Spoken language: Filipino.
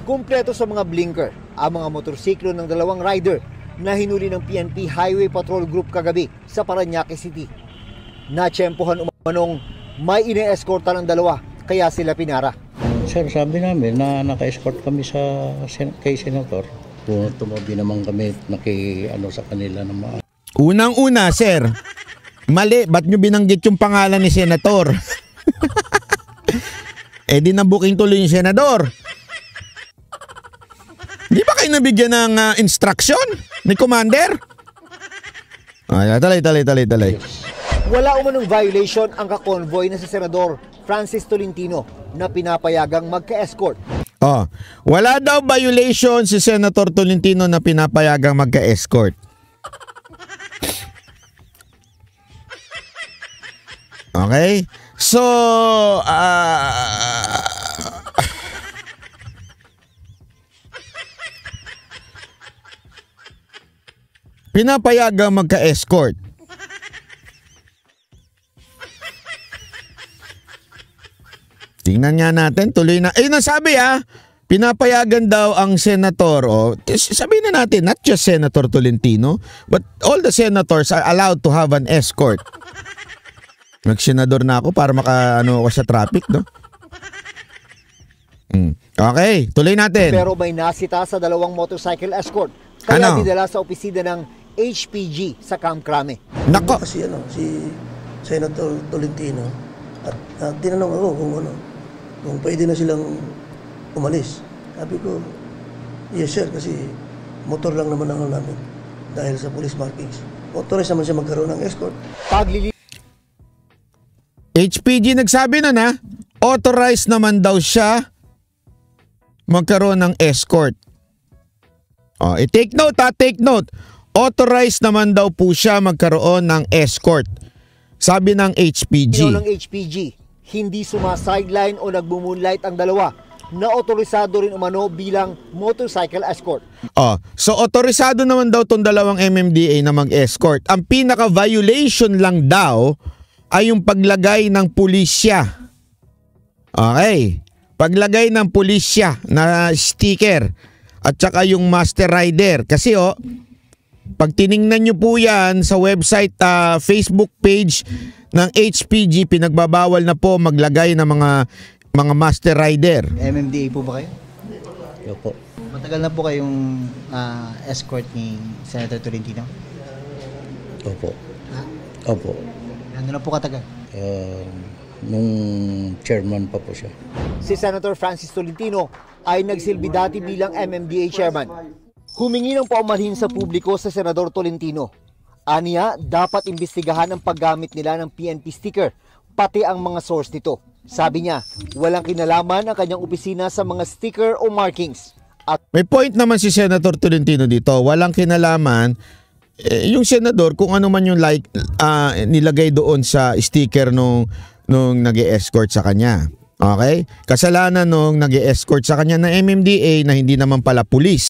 Kumpleto sa mga blinker ang mga motorsiklo ng dalawang rider na hinuli ng PNP Highway Patrol Group kagabi sa Parañaque City. Natsyempohan umanong may ine-escorta ng dalawa kaya sila pinara. Sir, sabi namin na naka-escort kami kay Senator. Kung tumabi naman kami sa kanila ng mga... Unang-una, sir, mali, ba't nyo binanggit yung pangalan ni Senator? Eh di na-booking tuloy yung Senador. Di ba kayo nabigyan ng instruction ni Commander? Talay. Wala umanong violation ang kakonvoy na si Senador Francis Tolentino na pinapayagang magka-escort. Wala daw violation si Senator Tolentino na pinapayagang magka-escort. Okay? So, pinapayagang magka-escort. Tingnan nga natin, tuloy na. Nasabi pinapayagan daw ang senator. Sabihin na natin, not just Senator Tolentino, but all the senators are allowed to have an escort. Nag-senador na ako para maka-ano ako sa traffic, no? Okay, tuloy natin. Pero may nasita sa dalawang motorcycle escort. Kaya dinala sa opisina ng HPG sa Camp Crame. Nako. Kasi si Senator Tolentino at tinanong ako kung pwede na silang umalis. Sabi ko, yes sir, kasi motor lang naman ang namin dahil sa police markings. Authorized naman siya magkaroon ng escort. HPG nagsabi na authorized naman daw siya magkaroon ng escort. Take note take note. Authorized naman daw po siya magkaroon ng escort. Sabi ng HPG. Ng HPG, hindi sumasideline o nagmo-moonlight ang dalawa na otorisado rin umano bilang motorcycle escort. So otorisado naman daw tong dalawang MMDA na mag-escort. Ang pinaka-violation lang daw ay yung paglagay ng pulisya. Okay. Paglagay ng pulisya na sticker at saka yung master rider. Kasi pag tiningnan nyo po yan sa website, Facebook page ng HPG, pinagbabawal na po maglagay ng mga master rider. MMDA po ba kayo? Opo. Matagal na po kayong escort ni Senator Tolentino? Opo. Opo. Ano na po katagal? Nung chairman pa po siya. Si Senator Francis Tolentino ay nagsilbi dati bilang MMDA chairman. Humingi ng paumanhin sa publiko sa Senador Tolentino. Aniya, dapat imbestigahan ang paggamit nila ng PNP sticker, pati ang mga source nito. Sabi niya, walang kinalaman ang kanyang opisina sa mga sticker o markings. At may point naman si Senator Tolentino dito, walang kinalaman yung senador kung ano man yung nilagay doon sa sticker nung nag-e-escort sa kanya. Okay? Kasalanan nung nag-e-escort sa kanya na MMDA na hindi naman pala pulis.